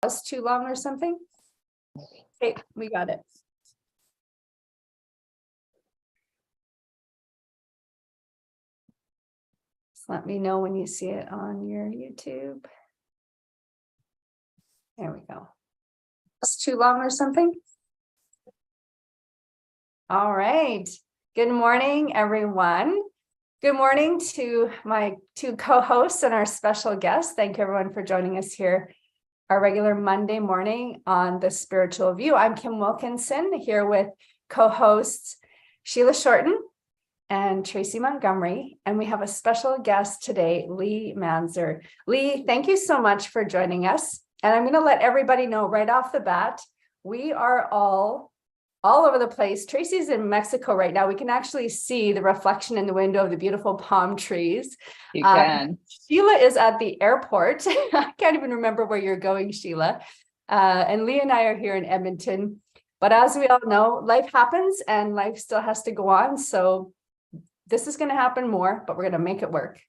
was too long or something? Okay, we got it. Just let me know when you see it on your YouTube. There we go. It's too long or something? All right. Good morning, everyone. Good morning to my two co-hosts and our special guests. Thank you, everyone, for joining us here our regular Monday morning on The Spiritual View. I'm Kim Wilkinson here with co-hosts Sheila Shorten and Tracy Montgomery, and we have a special guest today, Leigh Manzer. Leigh, thank you so much for joining us. And I'm going to let everybody know right off the bat, we are all over the place. Tracy's in Mexico right now. We can actually see the reflection in the window of the beautiful palm trees. You can. Sheila is at the airport. I can't even remember where you're going, Sheila. And Leigh and I are here in Edmonton. But as we all know, life happens and life still has to go on. So this is going to happen more, but we're going to make it work.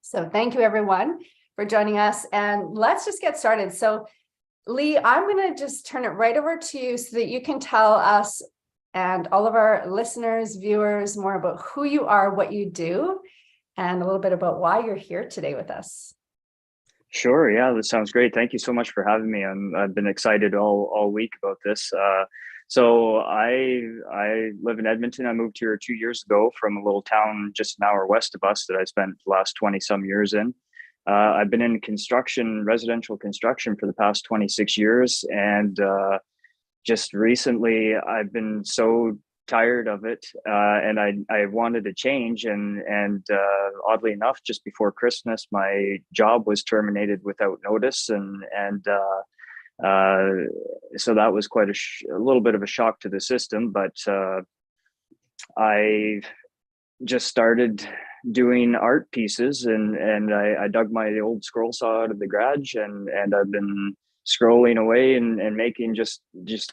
So thank you, everyone, for joining us. And let's just get started. So Leigh, I'm going to just turn it right over to you so that you can tell us and all of our listeners, viewers, more about who you are, what you do, and a little bit about why you're here today with us. Sure. Yeah, that sounds great. Thank you so much for having me. I've been excited all week about this. So I live in Edmonton. I moved here 2 years ago from a little town just an hour west of us that I spent the last 20 some years in. I've been in residential construction for the past 26 years. And just recently, I've been so tired of it. And I wanted to change. And oddly enough, just before Christmas, my job was terminated without notice. So that was quite a little bit of a shock to the system. But I just started doing art pieces and I dug my old scroll saw out of the garage and I've been scrolling away and making just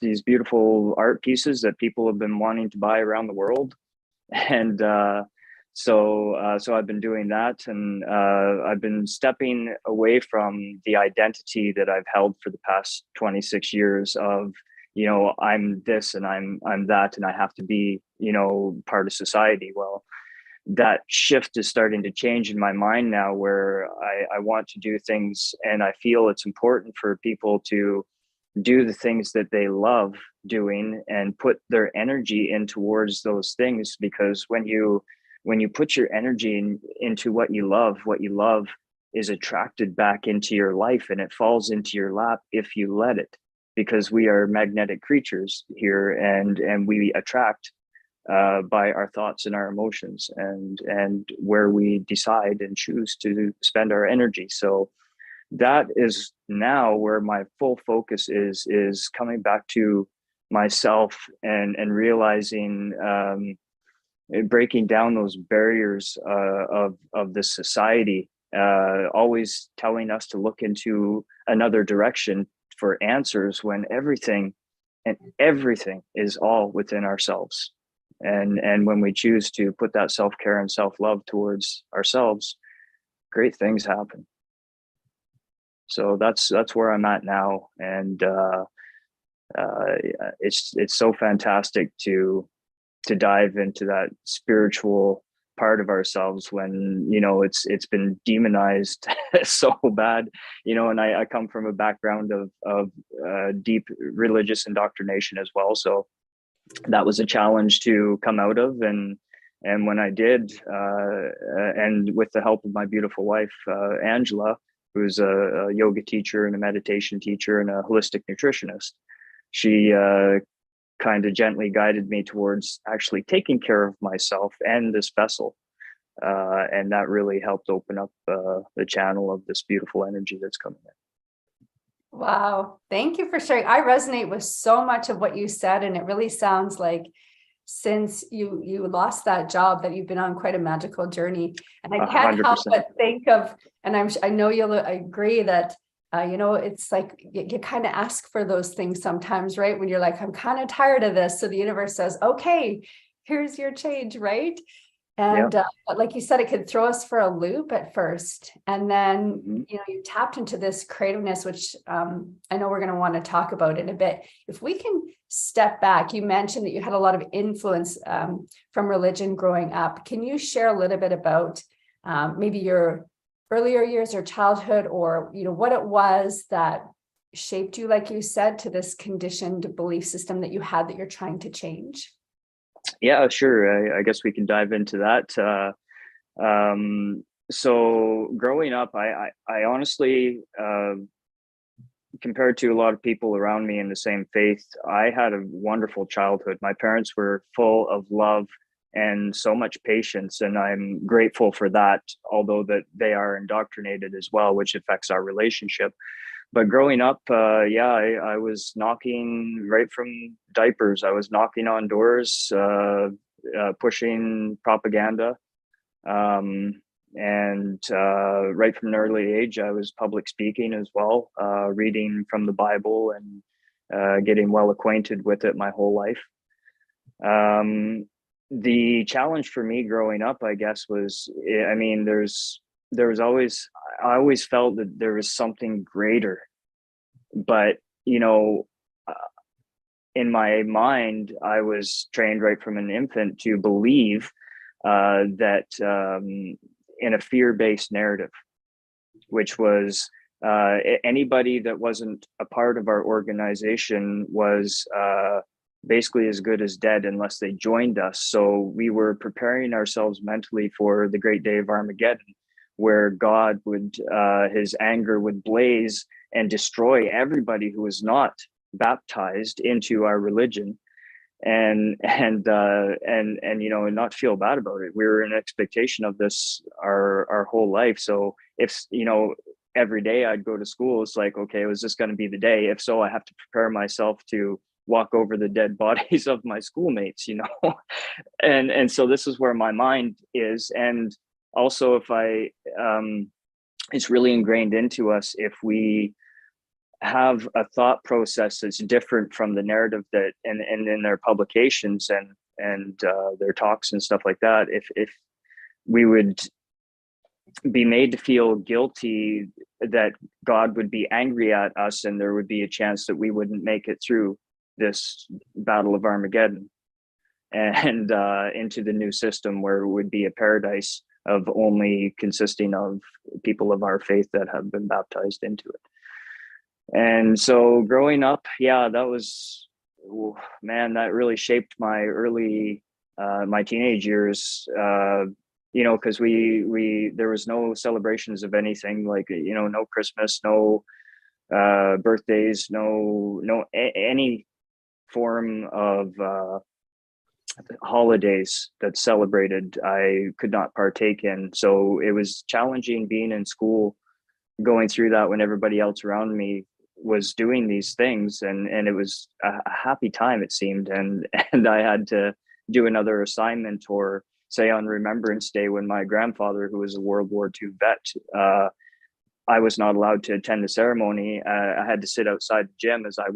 these beautiful art pieces that people have been wanting to buy around the world. And so I've been doing that, and I've been stepping away from the identity that I've held for the past 26 years of, I'm this and I'm that, and I have to be, part of society. Well, that shift is starting to change in my mind now, where I want to do things, and I feel it's important for people to do the things that they love doing and put their energy in towards those things. Because when you put your energy into what you love is attracted back into your life, and it falls into your lap if you let it, because we are magnetic creatures here, and we attract by our thoughts and our emotions and where we decide and choose to spend our energy. So that is now where my full focus is coming back to myself and realizing, breaking down those barriers of this society, always telling us to look into another direction for answers, when everything is all within ourselves. And when we choose to put that self-care and self-love towards ourselves, great things happen. So that's where I'm at now. And it's so fantastic to dive into that spiritual part of ourselves when, it's been demonized so bad, and I come from a background of deep religious indoctrination as well. So that was a challenge to come out of. And when I did, and with the help of my beautiful wife, Angela, who's a yoga teacher and a meditation teacher and a holistic nutritionist, she kind of gently guided me towards actually taking care of myself and this vessel. And that really helped open up the channel of this beautiful energy that's coming in. Wow. Thank you for sharing. I resonate with so much of what you said. And it really sounds like since you lost that job that you've been on quite a magical journey. And I can't 100%. help but think of, and I know you'll agree that, it's like you kind of ask for those things sometimes, right? When you're like, I'm kind of tired of this. So the universe says, okay, here's your change, right? And but like you said, it could throw us for a loop at first. And then, you tapped into this creativeness, which I know we're going to want to talk about in a bit. If we can step back, you mentioned that you had a lot of influence from religion growing up. Can you share a little bit about maybe your earlier years or childhood, or, what it was that shaped you, like you said, to this conditioned belief system that you had that you're trying to change? Yeah, sure. I guess we can dive into that. So growing up, I honestly, compared to a lot of people around me in the same faith, I had a wonderful childhood. My parents were full of love and so much patience, and I'm grateful for that, although that they are indoctrinated as well, which affects our relationship. But growing up, I was knocking right from diapers. I was knocking on doors, pushing propaganda. And right from an early age, I was public speaking as well, reading from the Bible and getting well acquainted with it my whole life. The challenge for me growing up, I guess, was, I mean, there was always, I always felt that there was something greater, but in my mind, I was trained right from an infant to believe that in a fear-based narrative, which was anybody that wasn't a part of our organization was basically as good as dead unless they joined us. So we were preparing ourselves mentally for the great day of Armageddon, where God would, his anger would blaze and destroy everybody who was not baptized into our religion, and not feel bad about it. We were in expectation of this our whole life. So if every day I'd go to school, it's like, okay, was this going to be the day? If so, I have to prepare myself to walk over the dead bodies of my schoolmates, and so this is where my mind is. And also, if I it's really ingrained into us, if we have a thought process that's different from the narrative that and in their publications and their talks and stuff like that, if we would be made to feel guilty, that God would be angry at us, and there would be a chance that we wouldn't make it through this battle of Armageddon and into the new system, where it would be a paradise of only consisting of people of our faith that have been baptized into it. And so growing up, that was, man, that really shaped my early my teenage years, because we there was no celebrations of anything, like no Christmas, no birthdays, any form of holidays that celebrated, I could not partake in. So it was challenging being in school, going through that when everybody else around me was doing these things, and it was a happy time, it seemed. And I had to do another assignment, or say on Remembrance Day, when my grandfather, who was a World War II vet, I was not allowed to attend the ceremony. I had to sit outside the gym as I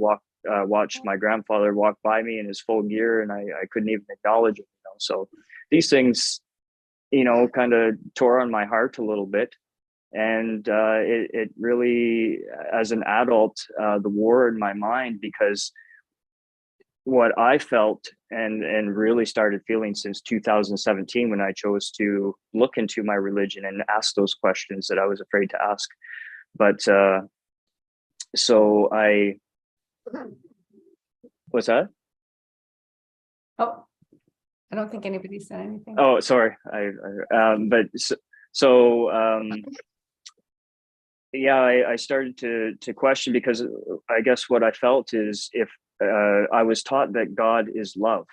watched my grandfather walk by me in his full gear, and I couldn't even acknowledge him. So these things, kind of tore on my heart a little bit. And it really, as an adult, the war in my mind, because what I felt and really started feeling since 2017, when I chose to look into my religion and ask those questions that I was afraid to ask. But so what's that? Oh, I don't think anybody said anything. Oh, sorry. I started to question, because I guess what I felt is, if I was taught that God is love,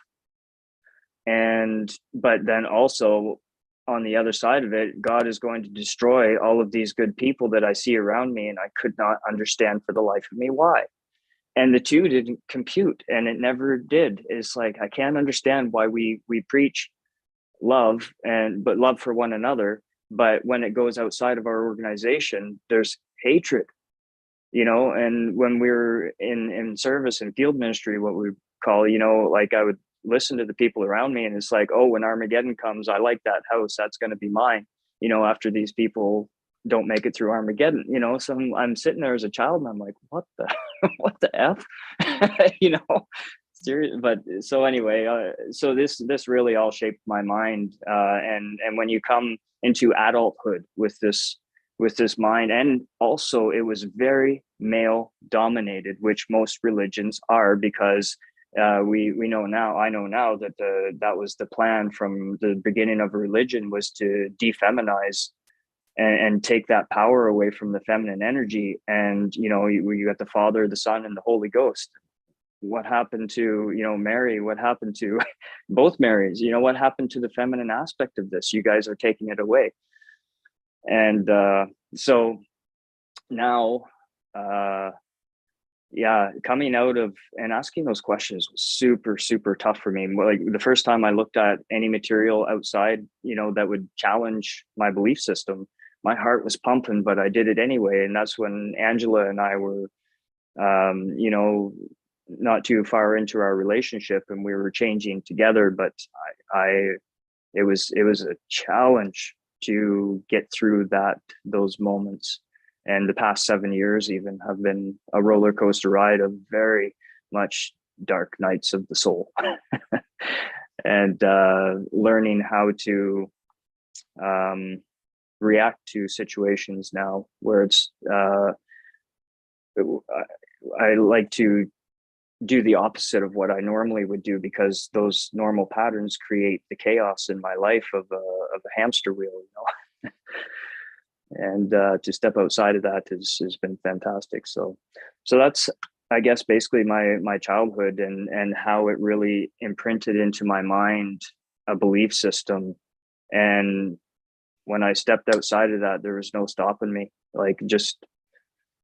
but then also on the other side of it, God is going to destroy all of these good people that I see around me, and I could not understand for the life of me why. And the two didn't compute, and it never did. It's like, I can't understand why we preach love, but love for one another, but when it goes outside of our organization, there's hatred, and when we're in service and field ministry, what we call, like I would listen to the people around me, and it's like, oh, when Armageddon comes, I like that house, that's going to be mine, after these people don't make it through Armageddon. So I'm sitting there as a child, and I'm like, what the what the f serious. But so anyway, so this really all shaped my mind, and when you come into adulthood with this mind, and also it was very male dominated, which most religions are, because we know now, I know now, that that was the plan from the beginning of religion, was to defeminize and take that power away from the feminine energy. And you got the Father, the Son, and the Holy Ghost. What happened to Mary? What happened to both Marys? What happened to the feminine aspect of this? You guys are taking it away. And so now coming out of and asking those questions was super, super tough for me. Like the first time I looked at any material outside, that would challenge my belief system, my heart was pumping, but I did it anyway. And that's when Angela and I were, not too far into our relationship, and we were changing together. But it was a challenge to get through those moments. And the past 7 years even have been a roller coaster ride of very much dark nights of the soul. And learning how to react to situations now where it's I like to do the opposite of what I normally would do, because those normal patterns create the chaos in my life of a hamster wheel, and to step outside of that has been fantastic. So that's, I guess, basically my childhood, and how it really imprinted into my mind a belief system. And when I stepped outside of that, there was no stopping me. Like,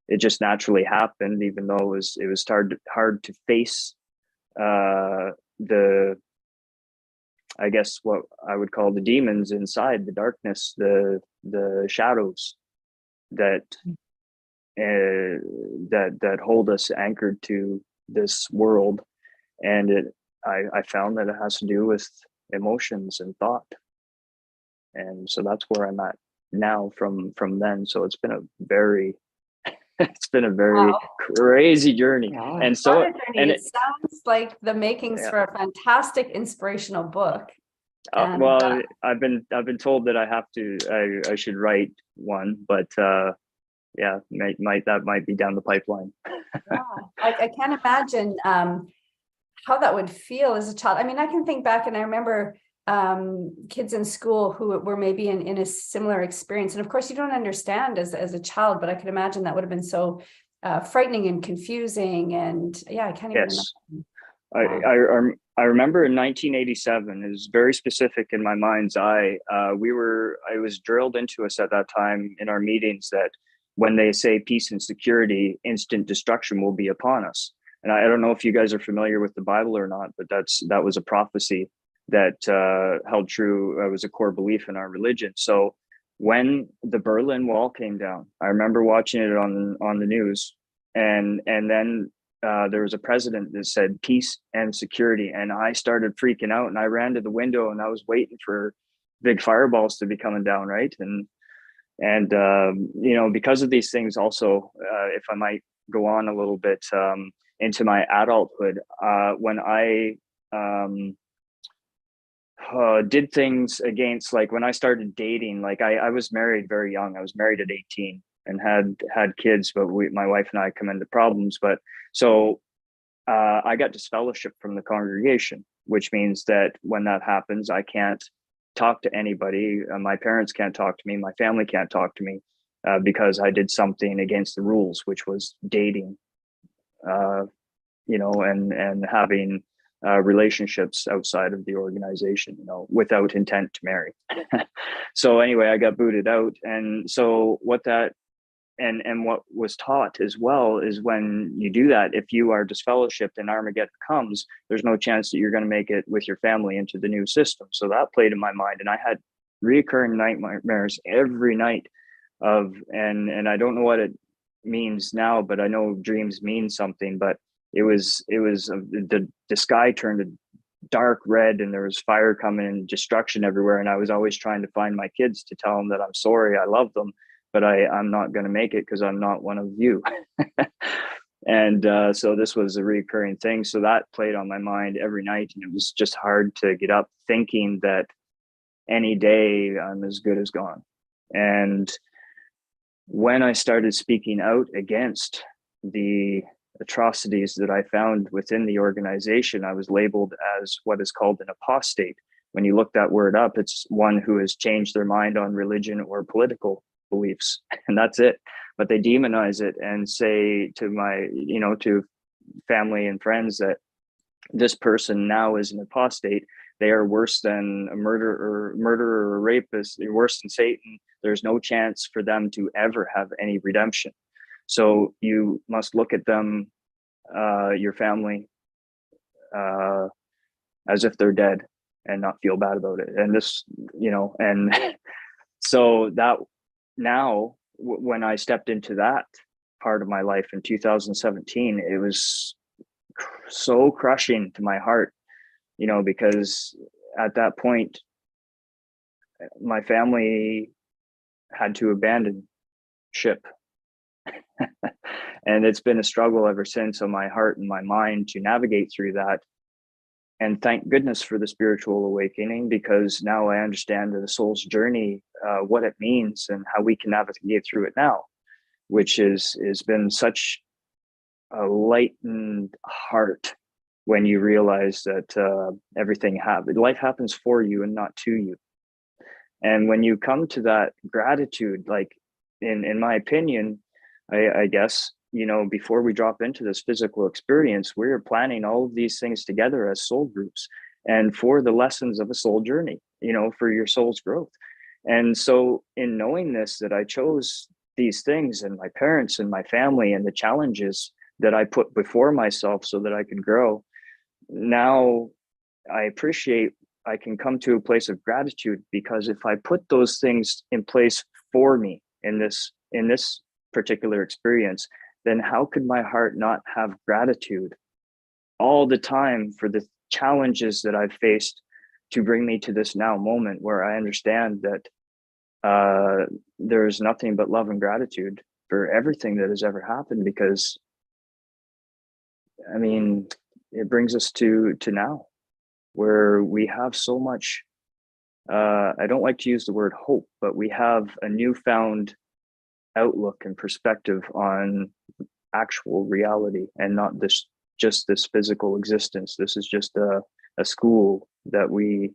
it just naturally happened, even though it was hard to face the, I guess, what I would call the demons inside, the darkness, the shadows that hold us anchored to this world. And I found that it has to do with emotions and thought. And so that's where I'm at now from then. So it's been a very wow, crazy journey. Yeah. And so it sounds like the makings for a fantastic inspirational book. Well, I've been told that I should write one, but that might be down the pipeline. Yeah, I can't imagine how that would feel as a child. I mean, I can think back, and I remember kids in school who were maybe in a similar experience. And of course, you don't understand as a child, but I could imagine that would have been so frightening and confusing. And yeah, I can't even imagine. Wow. I remember in 1987, it was very specific in my mind's eye. I was drilled into us at that time in our meetings that when they say peace and security, instant destruction will be upon us. And I don't know if you guys are familiar with the Bible or not, but that was a prophecy that held true. It was a core belief in our religion. So when the Berlin Wall came down, I remember watching it on the news, and then there was a president that said peace and security, and I started freaking out, and I ran to the window, and I was waiting for big fireballs to be coming down, right? And because of these things, also, if I might go on a little bit into my adulthood, when I did things against, like when I started dating, like I was married very young. I was married at 18 and had kids, but my wife and I come into problems. But so I got disfellowship from the congregation, which means that when that happens, I can't talk to anybody. My parents can't talk to me. My family can't talk to me because I did something against the rules, which was dating, and having relationships outside of the organization, without intent to marry. So anyway, I got booted out. And so what was taught as well is when you do that, if you are disfellowshipped and Armageddon comes, there's no chance that you're going to make it with your family into the new system. So that played in my mind, and I had reoccurring nightmares every night and I don't know what it means now, but I know dreams mean something. But it was the sky turned dark red and there was fire coming and destruction everywhere. And I was always trying to find my kids to tell them that I'm sorry, I love them, but I'm not going to make it because I'm not one of you. And so this was a recurring thing. So that played on my mind every night. And it was just hard to get up thinking that any day I'm as good as gone. And when I started speaking out against the atrocities that I found within the organization, I was labeled as what is called an apostate. When you look that word up, it's one who has changed their mind on religion or political beliefs, and that's it. But they demonize it and say to my, to family and friends that this person now is an apostate. They are worse than a murderer or a rapist. They're worse than Satan. There's no chance for them to ever have any redemption. So you must look at them, your family, as if they're dead and not feel bad about it. And this, and so that now, when I stepped into that part of my life in 2017, it was so crushing to my heart, because at that point, my family had to abandon ship. And it's been a struggle ever since on my heart and my mind to navigate through that. And thank goodness for the spiritual awakening, because now I understand the soul's journey, what it means and how we can navigate through it now, which has been such a lightened heart when you realize that life happens for you and not to you. And when you come to that gratitude, like in my opinion, I guess, before we drop into this physical experience, we're planning all of these things together as soul groups and for the lessons of a soul journey, for your soul's growth. And so in knowing this, that I chose these things and my parents and my family and the challenges that I put before myself so that I could grow, now I appreciate I can come to a place of gratitude, because if I put those things in place for me in this particular experience, then how could my heart not have gratitude all the time for the challenges that I've faced to bring me to this now moment where I understand that there's nothing but love and gratitude for everything that has ever happened, because it brings us to now where we have so much, I don't like to use the word hope, but we have a newfound outlook and perspective on actual reality and not just this physical existence. This is just a school that we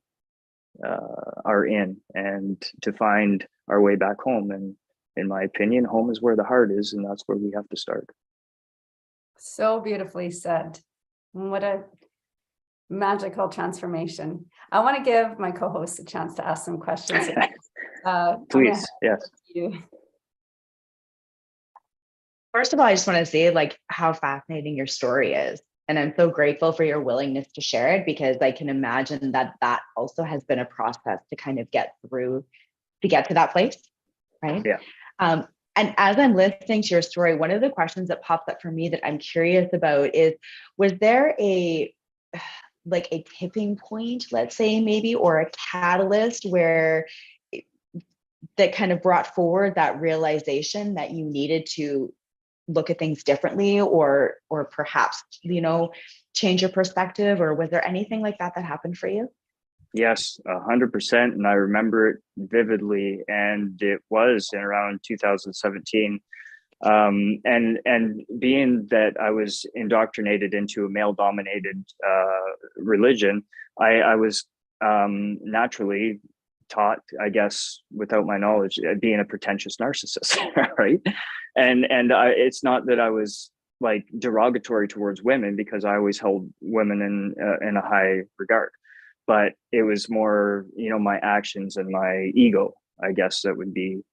are in, and to find our way back home. And in my opinion, home is where the heart is, and that's where we have to start. So beautifully said. What a magical transformation. I want to give my co-host a chance to ask some questions. Please, yes. First of all, I just want to say how fascinating your story is. And I'm so grateful for your willingness to share it, because I can imagine that also has been a process to kind of get through to get to that place. Right. Yeah. And as I'm listening to your story, one of the questions that pops up for me that I'm curious about is, was there a tipping point, let's say maybe, or a catalyst that kind of brought forward that realization that you needed to look at things differently, or perhaps, change your perspective? Or was there anything like that happened for you? Yes, 100%. And I remember it vividly. And it was in around 2017. And being that I was indoctrinated into a male dominated religion, I was naturally taught, I guess, without my knowledge, being a pretentious narcissist, right? And it's not that I was derogatory towards women, because I always held women in a high regard, but it was more, my actions and my ego, I guess, that would be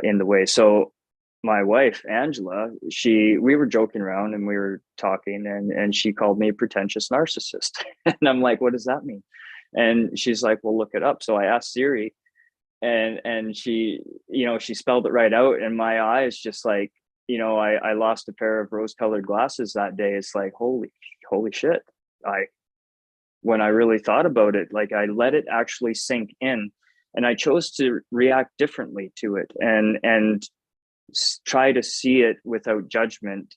in the way. So my wife, Angela, we were joking around and we were talking, and she called me a pretentious narcissist. And I'm like, what does that mean? And she's like, well, look it up. So I asked Siri, and she, she spelled it right out. And my eyes just I lost a pair of rose-colored glasses that day. It's like, holy shit. when I really thought about it, like I let it actually sink in, and I chose to react differently to it, and try to see it without judgment,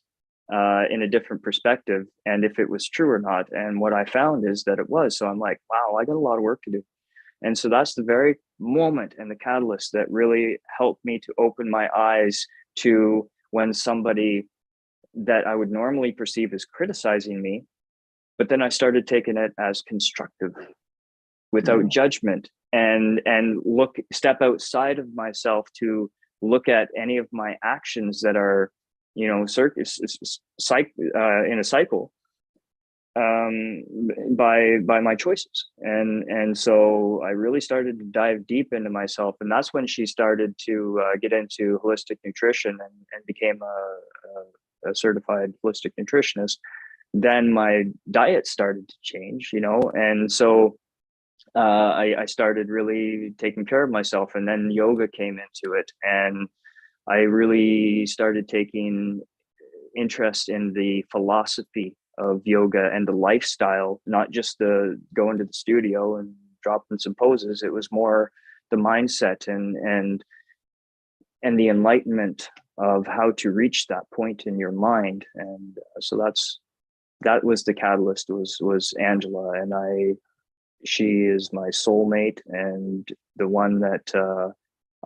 in a different perspective, and if it was true or not. And what I found is that it was. So I'm like, wow, I got a lot of work to do. And so that's the very moment and the catalyst that really helped me to open my eyes to when somebody that I would normally perceive as criticizing me, but then I started taking it as constructive without judgment, and step outside of myself to look at any of my actions that are, you know, in a cycle, by my choices. And so I really started to dive deep into myself, and that's when she started to get into holistic nutrition, and became a certified holistic nutritionist. Then my diet started to change, you know, and so I started really taking care of myself, and then yoga came into it, and I really started taking interest in the philosophy of yoga and the lifestyle, not just the going to the studio and dropping some poses. It was more the mindset and the enlightenment of how to reach that point in your mind. And so that was the catalyst, was Angela. And she is my soulmate, and the one that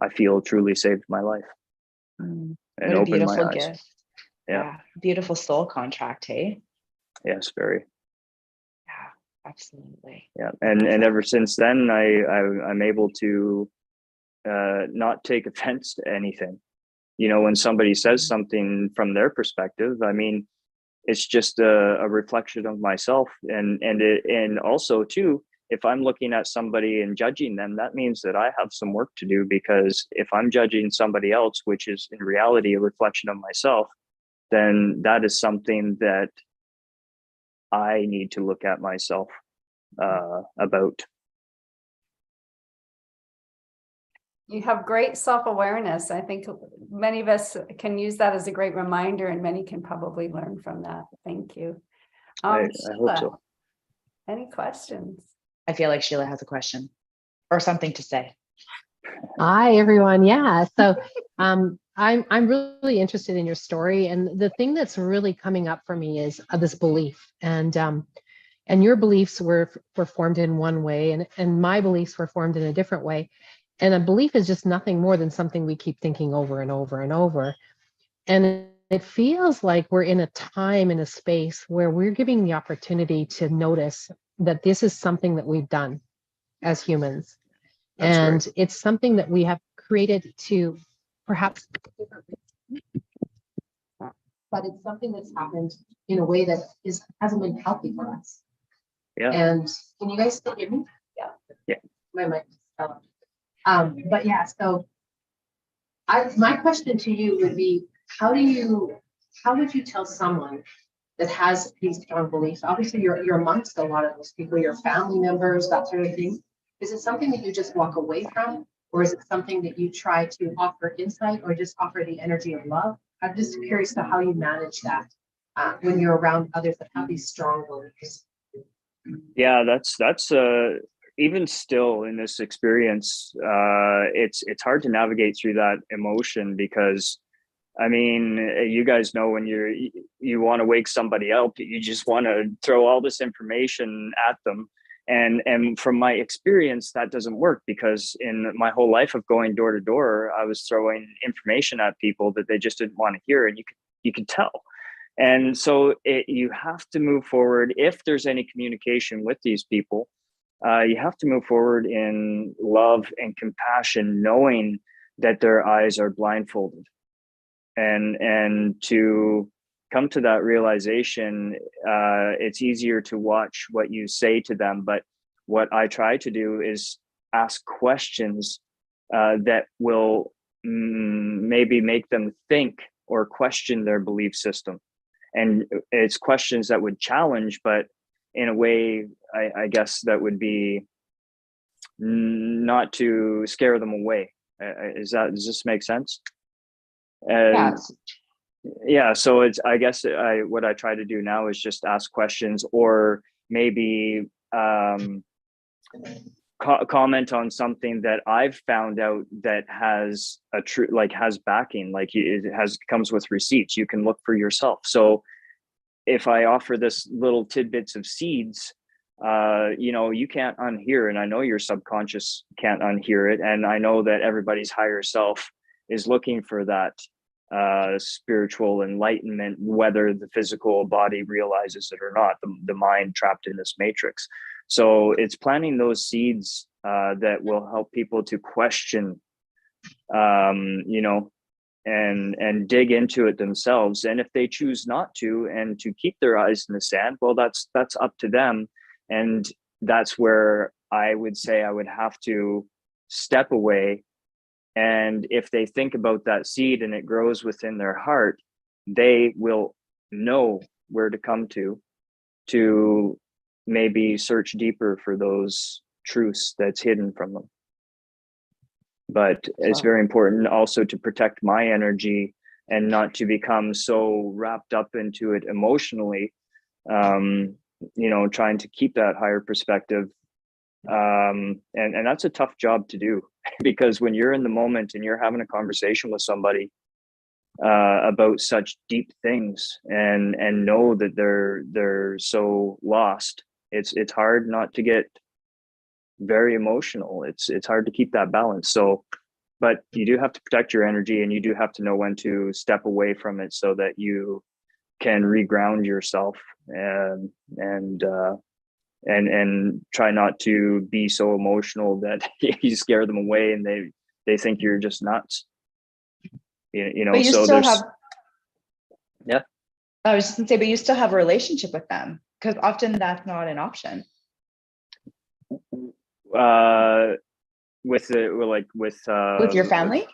I feel truly saved my life and What a opened my beautiful eyes. gift. Yeah. Beautiful soul contract, hey? Yes, very. Yeah, absolutely. Yeah, and ever since then, I'm able to not take offense to anything. You know, when somebody says something from their perspective, I mean, it's just a reflection of myself, and also too, if I'm looking at somebody and judging them, that means that I have some work to do, because if I'm judging somebody else, which is in reality a reflection of myself, then that is something that I need to look at myself about. You have great self-awareness. I think many of us can use that as a great reminder, and many can probably learn from that. Thank you. I hope Sheila, so. any questions? I feel like Sheila has a question or something to say. Hi, everyone. Yeah. So I'm really interested in your story. And the thing that's really coming up for me is this belief. And your beliefs were formed in one way, and my beliefs were formed in a different way. And a belief is just nothing more than something we keep thinking over and over and over. And it feels like we're in a time, in a space where we're giving the opportunity to notice that this is something that we've done as humans. That's And right. it's something that we have created to perhaps, but it's something that's happened in a way that hasn't been healthy for us. Yeah. And can you guys still hear me? Yeah. Yeah. My mic is fell. But yeah, so my question to you would be, how would you tell someone that has these strong beliefs? Obviously, you're amongst a lot of those people, your family members, that sort of thing. Is it something that you just walk away from, or is it something that you try to offer insight, or just offer the energy of love? I'm just curious to how you manage that when you're around others that have these strong beliefs. Yeah, that's even still in this experience, it's hard to navigate through that emotion, because I mean, you guys know when you want to wake somebody up, you just want to throw all this information at them. And from my experience, that doesn't work, because in my whole life of going door to door, I was throwing information at people that they just didn't want to hear, and you could tell. And so you have to move forward. If there's any communication with these people, you have to move forward in love and compassion, knowing that their eyes are blindfolded. And to come to that realization, it's easier to watch what you say to them. But what I try to do is ask questions that will maybe make them think or question their belief system. And it's questions that would challenge, but in a way, I guess that would be not to scare them away. Does this make sense? And yeah, so I guess what I try to do now is just ask questions, or maybe comment on something that I've found out that has a true, like has backing, like it comes with receipts. You can look for yourself. So if I offer this little tidbits of seeds, you can't unhear, and I know your subconscious can't unhear it. And I know that everybody's higher self is looking for that spiritual enlightenment, whether the physical body realizes it or not, the mind trapped in this matrix. So it's planting those seeds that will help people to question, and dig into it themselves. And if they choose not to, and to keep their eyes in the sand, well, that's up to them. And that's where I would say I would have to step away. And if they think about that seed and it grows within their heart, they will know where to come to maybe search deeper for those truths that's hidden from them. But it's very important also to protect my energy and not to become so wrapped up into it emotionally, trying to keep that higher perspective. And that's a tough job to do, because when you're in the moment and you're having a conversation with somebody about such deep things and know that they're so lost, it's hard not to get very emotional. It's hard to keep that balance. So, but you do have to protect your energy, and you do have to know when to step away from it so that you can reground yourself and try not to be so emotional that you scare them away and they think you're just nuts. But you so still have, yeah. I was just gonna say, but you still have a relationship with them, because often that's not an option. With your family?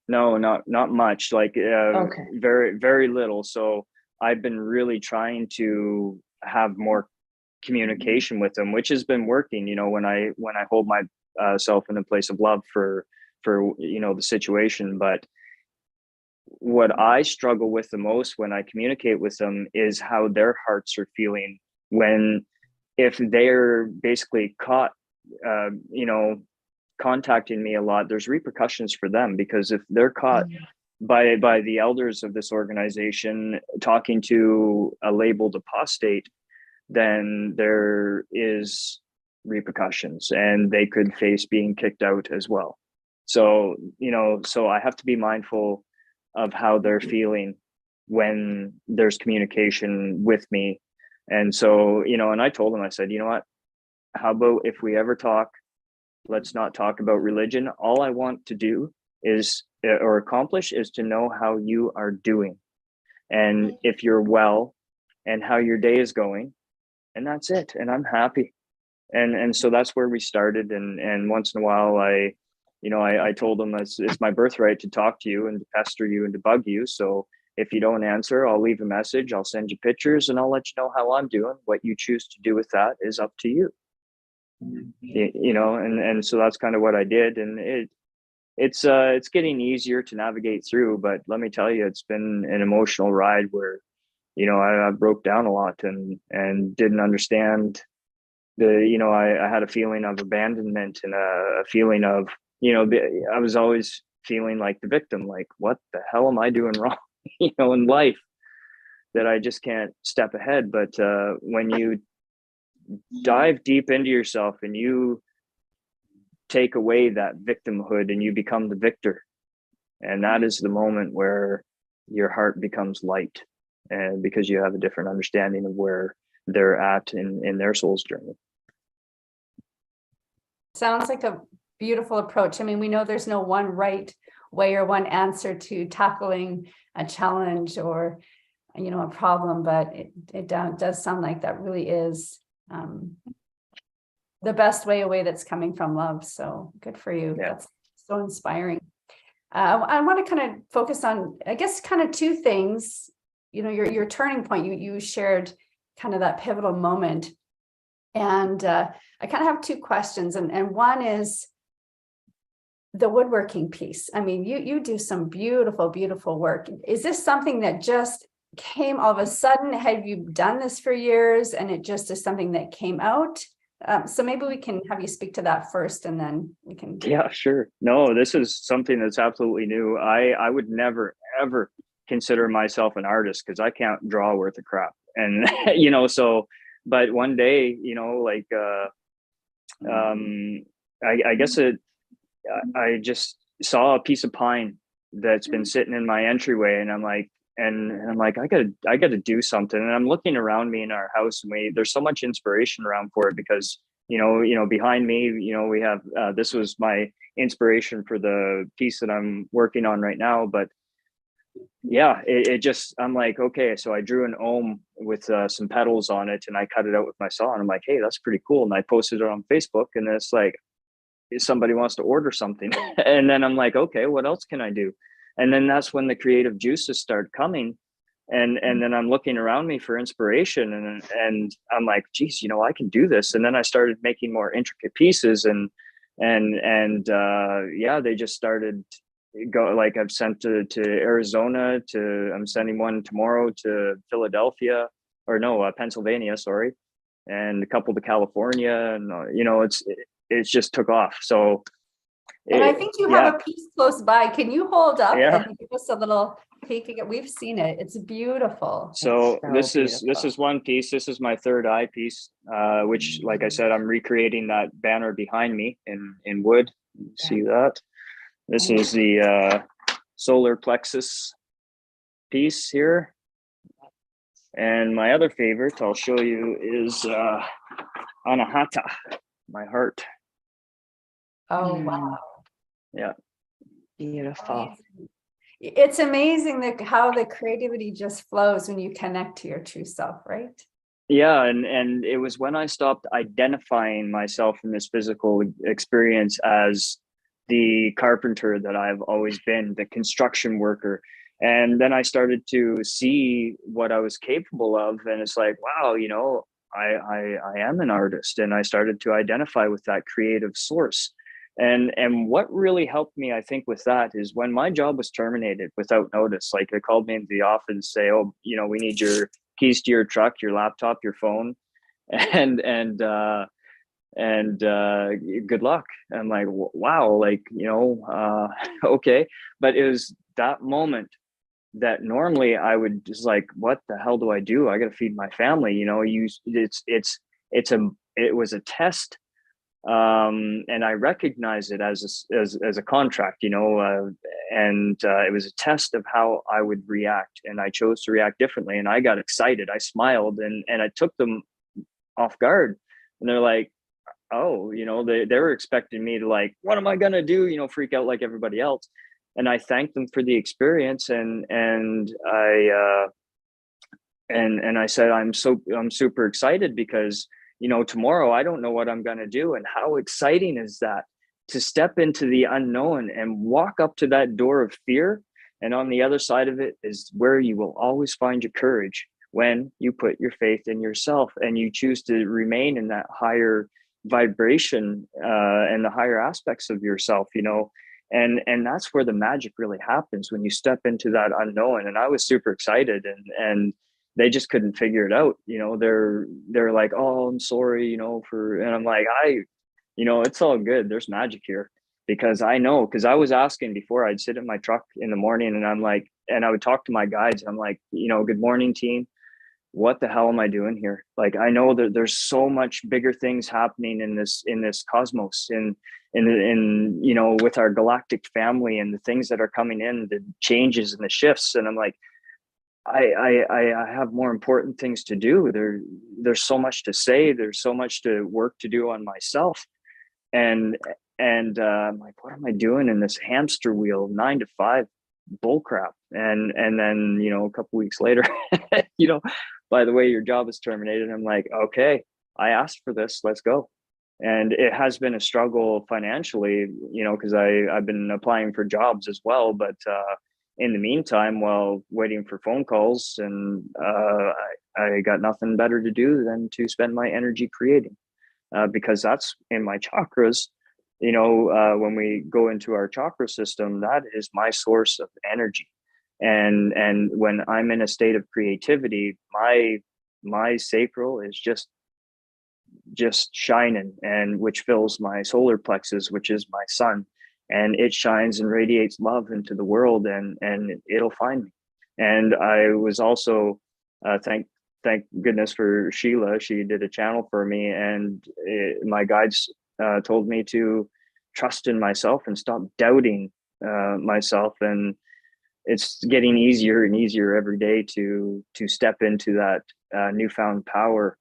No, not much. Like Okay. Very, very little. So I've been really trying to have more communication with them, which has been working. When I hold myself in a place of love for the situation. But what I struggle with the most when I communicate with them is how their hearts are feeling if they're basically caught contacting me a lot. There's repercussions for them, because if they're caught by the elders of this organization talking to a labeled apostate, then there is repercussions, and they could face being kicked out as well. So so I have to be mindful of how they're feeling when there's communication with me. And so and I told them, I said, you know what, how about if we ever talk, let's not talk about religion. All I want to do is, or accomplish, is to know how you are doing, and if you're well, and how your day is going, and that's it. And I'm happy. And so that's where we started. And once in a while, I told them it's my birthright to talk to you and to pester you and to bug you. So if you don't answer, I'll leave a message, I'll send you pictures, and I'll let you know how I'm doing. What you choose to do with that is up to you. And so that's kind of what I did. And it's getting easier to navigate through, but let me tell you, it's been an emotional ride where I broke down a lot and didn't understand I had a feeling of abandonment and a feeling of I was always feeling like the victim, like, what the hell am I doing wrong in life, that I just can't step ahead. But when you dive deep into yourself and you take away that victimhood and you become the victor, and that is the moment where your heart becomes light, and because you have a different understanding of where they're at in their soul's journey. Sounds like a beautiful approach. I mean, we know there's no one right way or one answer to tackling a challenge or a problem, but it does sound like that really is the best way, a way that's coming from love. So good for you. Yeah. That's so inspiring. I want to kind of focus on, I guess, kind of two things. Your turning point. You shared kind of that pivotal moment, and I kind of have two questions. And one is the woodworking piece. I mean, you do some beautiful, beautiful work. Is this something that just came all of a sudden? Have you done this for years and it just is something that came out? So maybe we can have you speak to that first, and then we can. Yeah, sure. No, this is something that's absolutely new. I would never, ever consider myself an artist because I can't draw worth a crap. And, so, but one day, like, I guess I just saw a piece of pine that's been sitting in my entryway, and I'm like, I gotta do something. And I'm looking around me in our house, and there's so much inspiration around for it because, behind me, we have, this was my inspiration for the piece that I'm working on right now. But yeah, it just, I'm like, okay, so I drew an ohm with some petals on it, and I cut it out with my saw, and I'm like, hey, that's pretty cool. And I posted it on Facebook, and it's like, somebody wants to order something. And then I'm like, okay, what else can I do? And then that's when the creative juices start coming. And then I'm looking around me for inspiration, and I'm like, geez, I can do this. And then I started making more intricate pieces, and yeah, they just started go. Like, I've sent to Arizona, I'm sending one tomorrow to Philadelphia, or no, Pennsylvania, sorry, and a couple to California, and it's just took off. So, and I think you have a piece close by. Can you hold up and give us a little peek again? We've seen it. It's beautiful. So this is one piece. This is my third eye piece, which, like I said, I'm recreating that banner behind me in wood. See that? This is the solar plexus piece here. And my other favorite, I'll show you, is Anahata, my heart. Oh, wow. Yeah. Beautiful. It's amazing how the creativity just flows when you connect to your true self, right? Yeah, and it was when I stopped identifying myself in this physical experience as the carpenter that I've always been, the construction worker. And then I started to see what I was capable of, and it's like, wow, I am an artist, and I started to identify with that creative source. And what really helped me, I think, with that is when my job was terminated without notice. Like, they called me into the office and say, oh, we need your keys to your truck, your laptop, your phone, and good luck. I'm like, wow, like, okay. But it was that moment that normally I would just like, what the hell do I do? I got to feed my family. It was a test. And I recognize it as a contract, and it was a test of how I would react, and I chose to react differently. And I got excited, I smiled, and I took them off guard, and they're like, oh, they were expecting me to, like, what am I gonna do? Freak out like everybody else. And I thanked them for the experience, and I said, I'm super excited because, tomorrow I don't know what I'm going to do. And how exciting is that, to step into the unknown and walk up to that door of fear. And on the other side of it is where you will always find your courage, when you put your faith in yourself and you choose to remain in that higher vibration, and the higher aspects of yourself, and that's where the magic really happens, when you step into that unknown. And I was super excited, and they just couldn't figure it out. They're like, oh, I'm sorry, and I'm like, it's all good. There's magic here, because I know, because I was asking before. I'd sit in my truck in the morning, and I'm like, and I would talk to my guides. I'm like, good morning, team. What the hell am I doing here? Like, I know that there's so much bigger things happening in this cosmos, in with our galactic family, and the things that are coming in, the changes and the shifts. And I'm like, I have more important things to do. There's so much to say. There's so much to work to do on myself. And I'm like, what am I doing in this hamster wheel, 9 to 5 bullcrap? And then, a couple weeks later, by the way, your job is terminated. I'm like, okay, I asked for this, let's go. And it has been a struggle financially, because I've been applying for jobs as well. But in the meantime, while waiting for phone calls, and I got nothing better to do than to spend my energy creating, because that's in my chakras. When we go into our chakra system, that is my source of energy. And when I'm in a state of creativity, my sacral is just just shining, and which fills my solar plexus, which is my sun, and it shines and radiates love into the world, and it'll find me. And I was also thank goodness for Sheila. She did a channel for me, and my guides told me to trust in myself and stop doubting myself. And it's getting easier and easier every day to step into that newfound power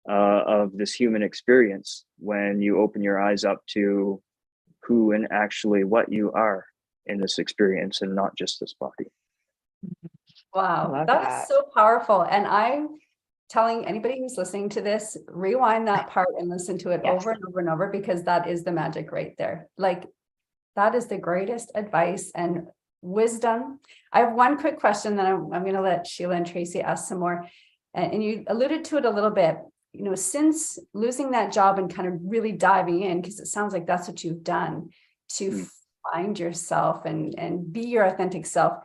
of this human experience, when you open your eyes up to who and actually what you are in this experience, and not just this body. Wow, Love that that. is so powerful. And I'm telling anybody who's listening to this, rewind that part and listen to it Yes. over and over and over, because that is the magic right there. Like, that is the greatest advice and wisdom. I have one quick question, then I'm going to let Sheila and Tracy ask some more. And you alluded to it a little bit, you know, since losing that job and kind of really diving in, because it sounds like that's what you've done to find yourself and be your authentic self.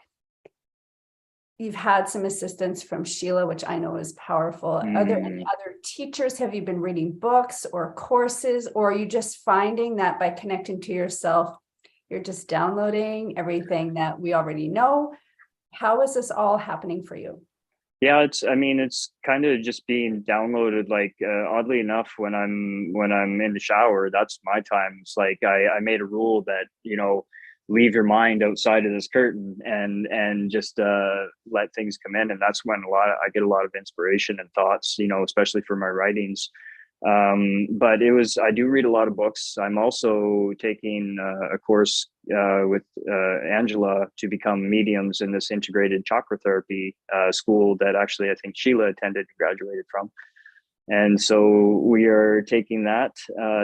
You've had some assistance from Sheila, which I know is powerful. Are there any other teachers? Have you been reading books or courses, or are you just finding that by connecting to yourself, you're just downloading everything that we already know? How is this all happening for you? Yeah, it's kind of just being downloaded. Like oddly enough, when I'm in the shower, that's my time. It's like I made a rule that, you know, leave your mind outside of this curtain and just let things come in. And that's when I get a lot of inspiration and thoughts, you know, especially for my writings. But I do read a lot of books. I'm also taking a course with Angela to become mediums in this integrated chakra therapy school that actually I think Sheila attended and graduated from. And so we are taking that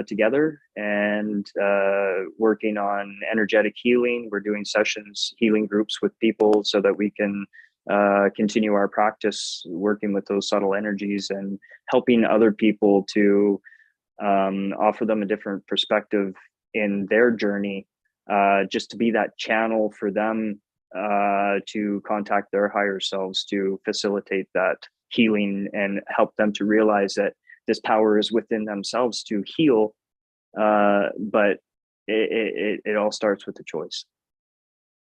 together and working on energetic healing. We're doing sessions, healing groups with people, so that we can continue our practice working with those subtle energies and helping other people to offer them a different perspective in their journey, just to be that channel for them to contact their higher selves, to facilitate that healing and help them to realize that this power is within themselves to heal. But it all starts with the choice.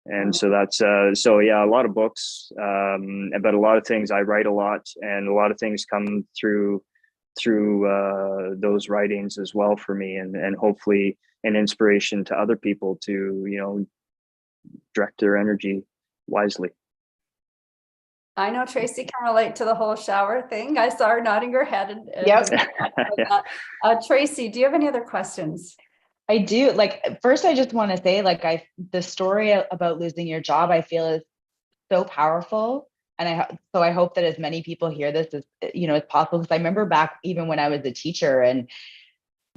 And so that's so yeah, a lot of books, but a lot of things. I write a lot, and a lot of things come through those writings as well for me, and hopefully an inspiration to other people to, you know, direct their energy wisely. I know Tracy can relate to the whole shower thing. I saw her nodding her head. Yep. Yeah. Tracy, do you have any other questions? I do. Like, first, I just want to say, like, the story about losing your job, I feel is so powerful. And I hope that as many people hear this as, you know, as possible. Because I remember back even when I was a teacher, and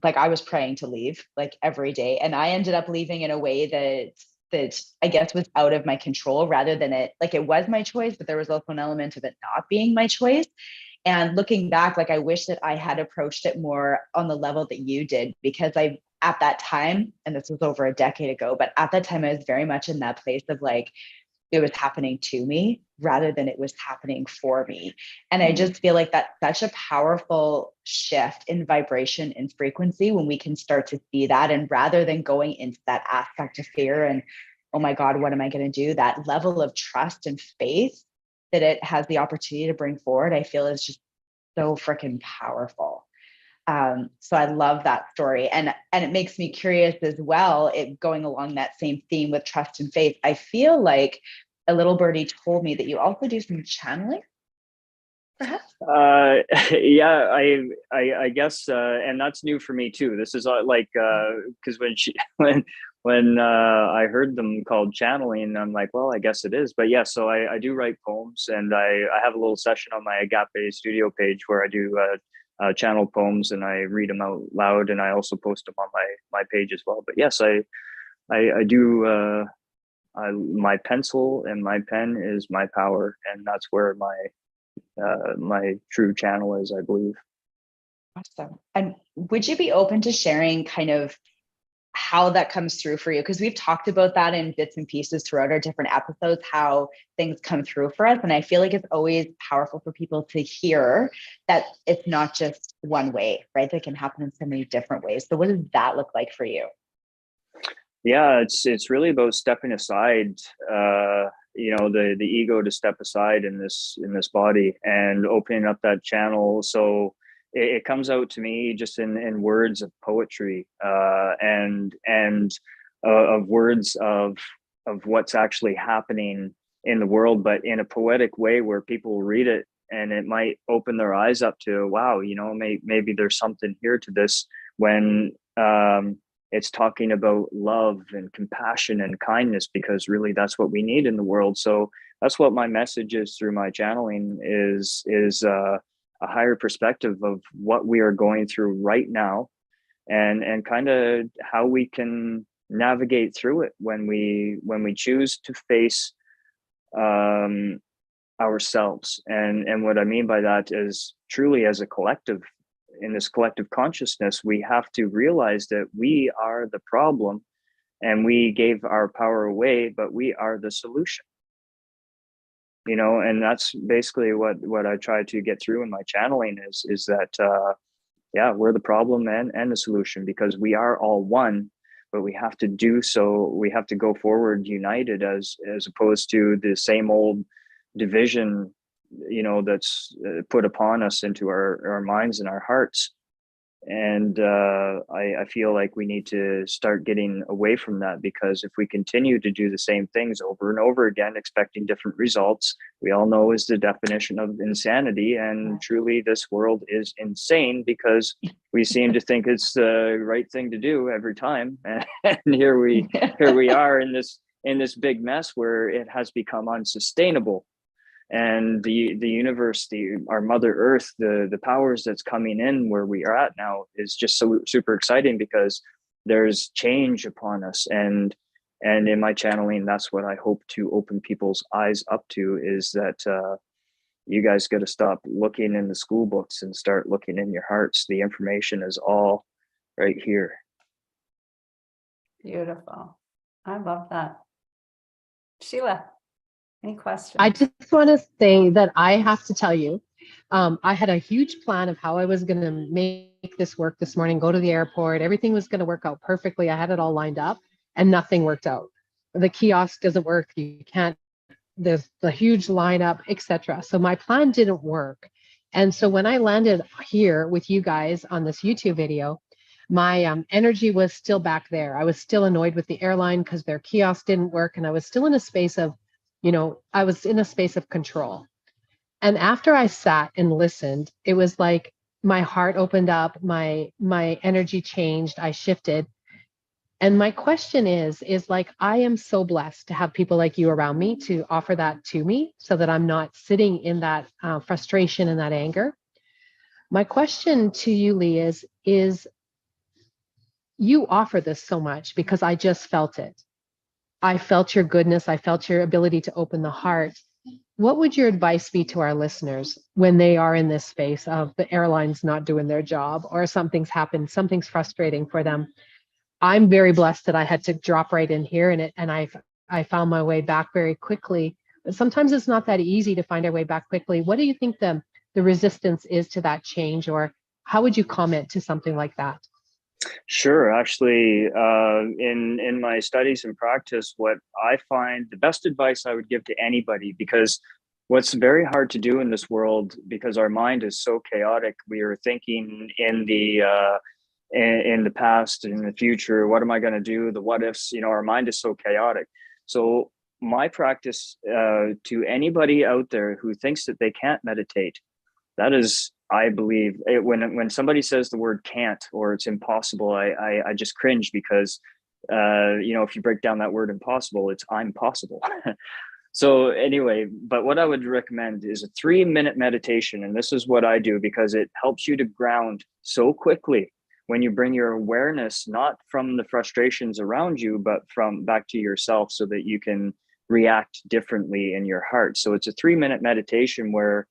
like I was praying to leave like every day, and I ended up leaving in a way that I guess was out of my control, rather than it was my choice, but there was also an element of it not being my choice. And looking back, like, I wish that I had approached it more on the level that you did, because at that time, and this was over a decade ago, but at that time I was very much in that place of like, it was happening to me rather than it was happening for me. And I just feel like that's such a powerful shift in vibration and frequency when we can start to see that. And rather than going into that aspect of fear and, oh my God, what am I going to do? That level of trust and faith that it has the opportunity to bring forward, I feel is just so freaking powerful. So I love that story. And it makes me curious as well, it going along that same theme with trust and faith. I feel like a little birdie told me that you also do some channeling, perhaps? Yeah, I guess, and that's new for me too. This is like, because when I heard them called channeling, I'm like, well, I guess it is. But yeah, so I do write poems, and I have a little session on my Agape Studio page where I do channel poems, and I read them out loud, and I also post them on my page as well. But yes, I do. My pencil and my pen is my power, and that's where my true channel is, I believe. Awesome. And would you be open to sharing kind of how that comes through for you, because we've talked about that in bits and pieces throughout our different episodes, how things come through for us. And I feel like it's always powerful for people to hear that it's not just one way, right? That can happen in so many different ways. So what does that look like for you? Yeah, it's really about stepping aside, the ego to step aside in this body and opening up that channel. So it comes out to me just in words of poetry, and of words of what's actually happening in the world, but in a poetic way where people read it and it might open their eyes up to, wow, maybe there's something here to this, when it's talking about love and compassion and kindness, because really that's what we need in the world. So that's what my message is through my channeling, is a higher perspective of what we are going through right now, and kind of how we can navigate through it when we choose to face ourselves. And what I mean by that is, truly as a collective, in this collective consciousness, we have to realize that we are the problem and we gave our power away, but we are the solution. And that's basically what I try to get through in my channeling, is that we're the problem and the solution, because we are all one, but we have to do so. We have to go forward united, as opposed to the same old division, that's put upon us into our minds and our hearts. And I feel like we need to start getting away from that, because if we continue to do the same things over and over again, expecting different results, we all know is the definition of insanity. And truly, this world is insane, because we seem to think it's the right thing to do every time. And here we are in this big mess where it has become unsustainable. And the universe, our Mother Earth, the powers that's coming in where we are at now is just so super exciting, because there's change upon us. And in my channeling, that's what I hope to open people's eyes up to, is that you guys got to stop looking in the school books and start looking in your hearts. The information is all right here. Beautiful. I love that. Sheila, any questions? I just want to say that I have to tell you, I had a huge plan of how I was going to make this work this morning, go to the airport. Everything was going to work out perfectly. I had it all lined up and nothing worked out. The kiosk doesn't work. You can't, there's the huge lineup, etc. So my plan didn't work. And so when I landed here with you guys on this YouTube video, my energy was still back there. I was still annoyed with the airline because their kiosk didn't work. And I was still in a space of, I was in a space of control. And after I sat and listened, it was like my heart opened up, my energy changed, I shifted. And my question is like, I am so blessed to have people like you around me to offer that to me, so that I'm not sitting in that frustration and that anger. My question to you, Leigh, is you offer this so much because I just felt it. I felt your goodness. I felt your ability to open the heart. What would your advice be to our listeners when they are in this space of the airlines not doing their job, or something's happened, something's frustrating for them? I'm very blessed that I had to drop right in here, and I found my way back very quickly. But sometimes it's not that easy to find our way back quickly. What do you think the resistance is to that change, or how would you comment to something like that? Sure. Actually, in my studies and practice, what I find the best advice I would give to anybody, because what's very hard to do in this world, because our mind is so chaotic, we are thinking in the past, in the future, what am I going to do? The what ifs, our mind is so chaotic. So my practice to anybody out there who thinks that they can't meditate, that is, I believe, when somebody says the word can't or it's impossible, I just cringe, because if you break down that word impossible, it's I'm possible. So anyway, but what I would recommend is a 3-minute meditation. And this is what I do, because it helps you to ground so quickly when you bring your awareness, not from the frustrations around you, but from back to yourself, so that you can react differently in your heart. So it's a 3-minute meditation where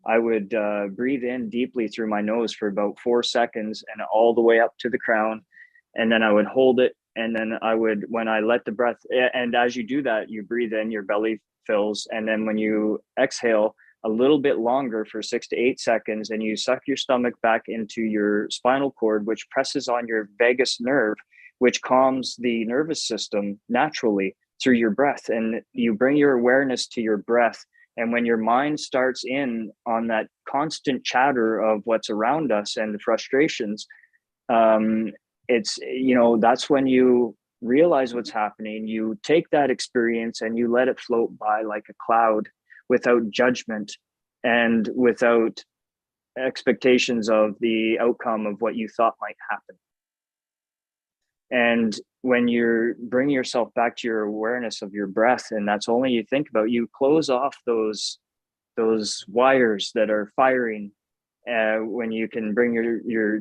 I would breathe in deeply through my nose for about 4 seconds and all the way up to the crown. And then I would hold it And then when I let the breath, and as you do that, you breathe in, your belly fills. And then when you exhale a little bit longer for 6 to 8 seconds, and you suck your stomach back into your spinal cord, which presses on your vagus nerve, which calms the nervous system naturally through your breath. And you bring your awareness to your breath. And when your mind starts in on that constant chatter of what's around us and the frustrations, it's, that's when you realize what's happening. You take that experience and you let it float by like a cloud, without judgment and without expectations of the outcome of what you thought might happen. And when you're bringing yourself back to your awareness of your breath, and that's all you think about, you close off those wires that are firing when you can bring your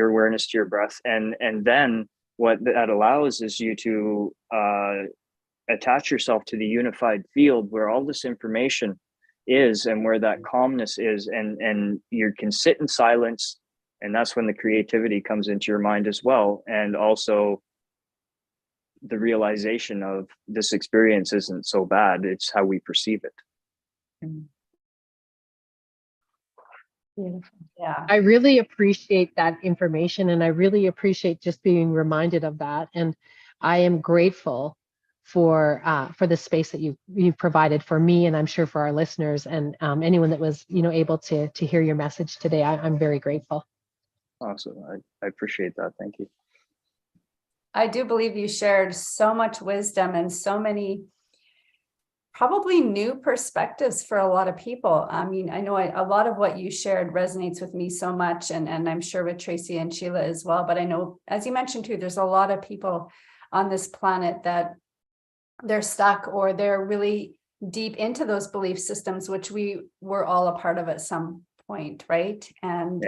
awareness to your breath. And then what that allows is you to attach yourself to the unified field where all this information is and where that calmness is, and you can sit in silence. And that's when the creativity comes into your mind as well. And also the realization of this experience isn't so bad. It's how we perceive it. Beautiful. Yeah. I really appreciate that information, and I really appreciate just being reminded of that. And I am grateful for the space that you've provided for me, and I'm sure for our listeners and anyone that was able to hear your message today. I'm very grateful. Awesome. I appreciate that. Thank you. I do believe you shared so much wisdom and so many probably new perspectives for a lot of people. I mean, I know a lot of what you shared resonates with me so much, and I'm sure with Tracy and Sheila as well. But I know, as you mentioned too, there's a lot of people on this planet that they're stuck or they're really deep into those belief systems, which we were all a part of at some point, right? And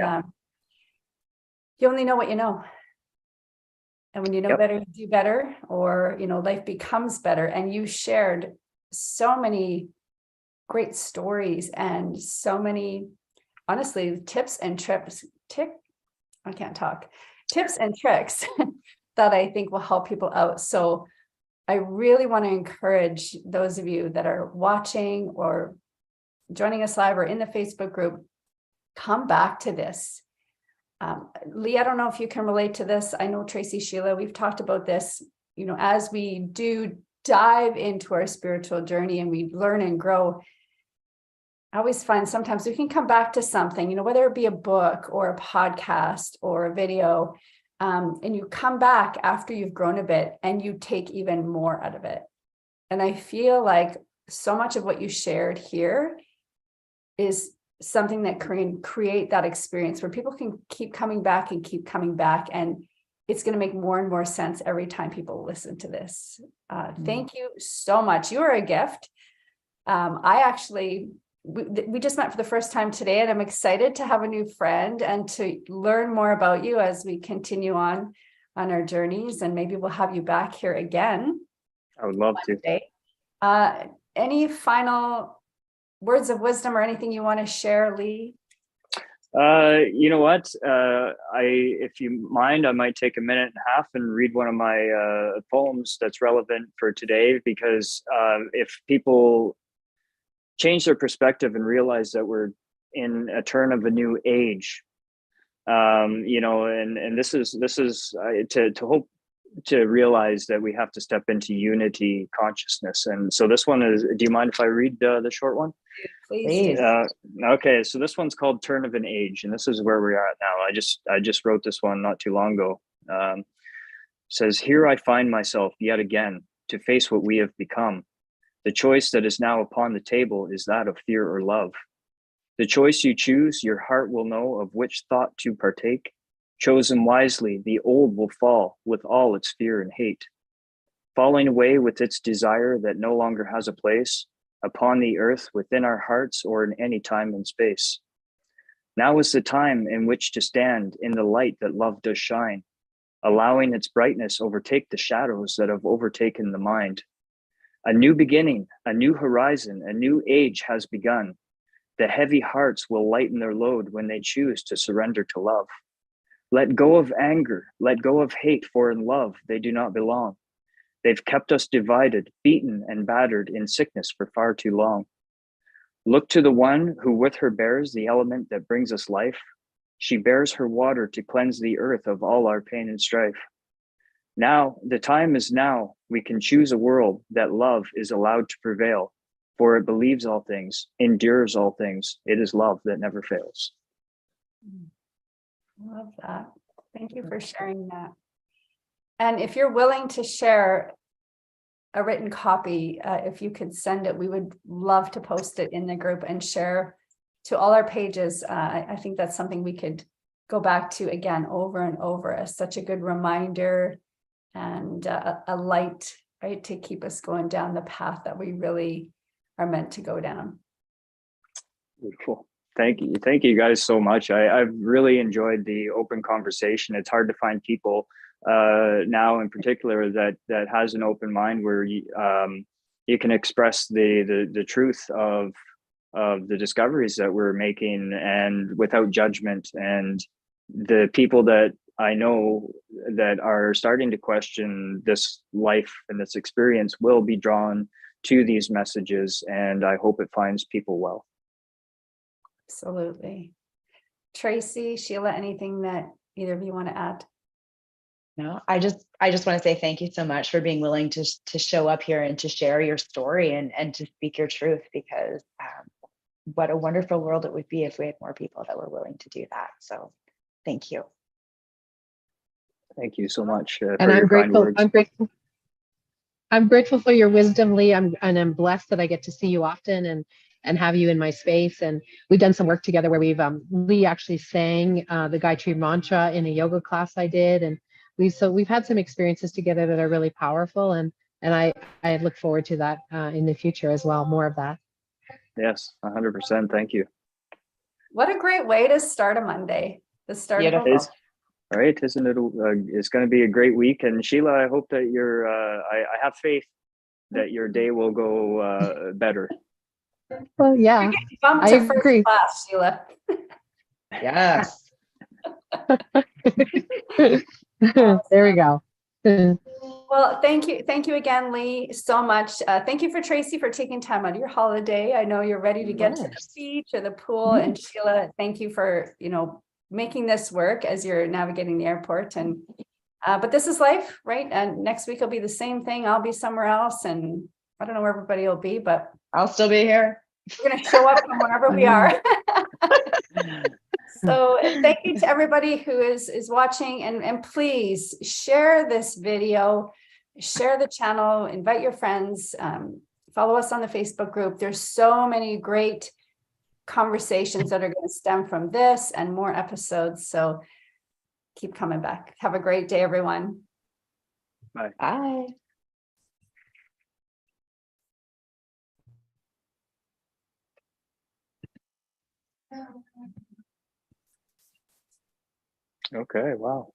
you only know what you know. And when you know better, you do better, or, life becomes better. And you shared so many great stories and so many, honestly, tips and tricks that I think will help people out. So I really want to encourage those of you that are watching or joining us live or in the Facebook group, come back to this. Leigh, I don't know if you can relate to this. I know Tracy, Sheila, we've talked about this, as we do dive into our spiritual journey and we learn and grow. I always find sometimes we can come back to something, whether it be a book or a podcast or a video, and you come back after you've grown a bit and you take even more out of it. And I feel like so much of what you shared here is something that can create that experience where people can keep coming back and keep coming back. And it's going to make more and more sense every time people listen to this. Thank you so much. You are a gift. We just met for the first time today, and I'm excited to have a new friend and to learn more about you as we continue on our journeys. And maybe we'll have you back here again. I would love to. Any final words of wisdom or anything you want to share, Leigh? You know what? If you mind, I might take a minute and a half and read one of my poems that's relevant for today, because if people change their perspective and realize that we're in a turn of a new age, and this is to hope to realize that we have to step into unity consciousness. And so this one is, do you mind if I read the short one? Please. Okay, so this one's called Turn of an Age, and this is where we are at now. I just wrote this one not too long ago. Says, here I find myself yet again to face what we have become. The choice that is now upon the table is that of fear or love. The choice you choose, your heart will know of which thought to partake. Chosen wisely, the old will fall with all its fear and hate, falling away with its desire that no longer has a place upon the earth, within our hearts, or in any time and space. Now is the time in which to stand in the light that love does shine, allowing its brightness overtake the shadows that have overtaken the mind. A new beginning, a new horizon, a new age has begun. The heavy hearts will lighten their load when they choose to surrender to love. Let go of anger, let go of hate, for in love they do not belong. They've kept us divided, beaten and battered in sickness for far too long. Look to the one who with her bears the element that brings us life. She bears her water to cleanse the earth of all our pain and strife. Now, the time is now. We can choose a world that love is allowed to prevail, for it believes all things, endures all things. It is love that never fails. Love that. Thank you for sharing that. And if you're willing to share a written copy, if you could send it, we would love to post it in the group and share to all our pages. I think that's something we could go back to again over and over as such a good reminder and a light, right, to keep us going down the path that we really are meant to go down. Cool. Thank you. Thank you guys so much. I've really enjoyed the open conversation. It's hard to find people now in particular that has an open mind where you can express the truth of the discoveries that we're making and without judgment. And the people that I know that are starting to question this life and this experience will be drawn to these messages, and I hope it finds people well. Absolutely. Tracy, Sheila, anything that either of you want to add? No, I just want to say thank you so much for being willing to show up here and to share your story and to speak your truth, because what a wonderful world it would be if we had more people that were willing to do that. So thank you. Thank you so much for And your I'm kind grateful. words. I'm grateful for your wisdom, Leigh. I'm blessed that I get to see you often and have you in my space. And we've done some work together where we've Leigh actually sang the Gayatri mantra in a yoga class I did, and we've had some experiences together that are really powerful. And I look forward to that in the future as well. More of that. Yes, 100%. Thank you. What a great way to start a Monday. The start of a Beautiful. Right, isn't it? It's going to be a great week. And Sheila, I hope that I have faith that your day will go better. Well, yeah, bump I to first agree. class, Sheila. Yes. There we go. Well, thank you again, Leigh, so much. Thank you for Tracy for taking time out of your holiday. I know you're ready to get to the beach or the pool. And Sheila, thank you for making this work as you're navigating the airport. And but this is life, right? And next week will be the same thing. I'll be somewhere else, and I don't know where everybody will be, but I'll still be here. we're going to show up from wherever we are. So thank you to everybody who is watching, and please share this video, share the channel, invite your friends, follow us on the Facebook group. There's so many great conversations that are going to stem from this and more episodes. So keep coming back. Have a great day, everyone. Bye. Bye. Okay, wow.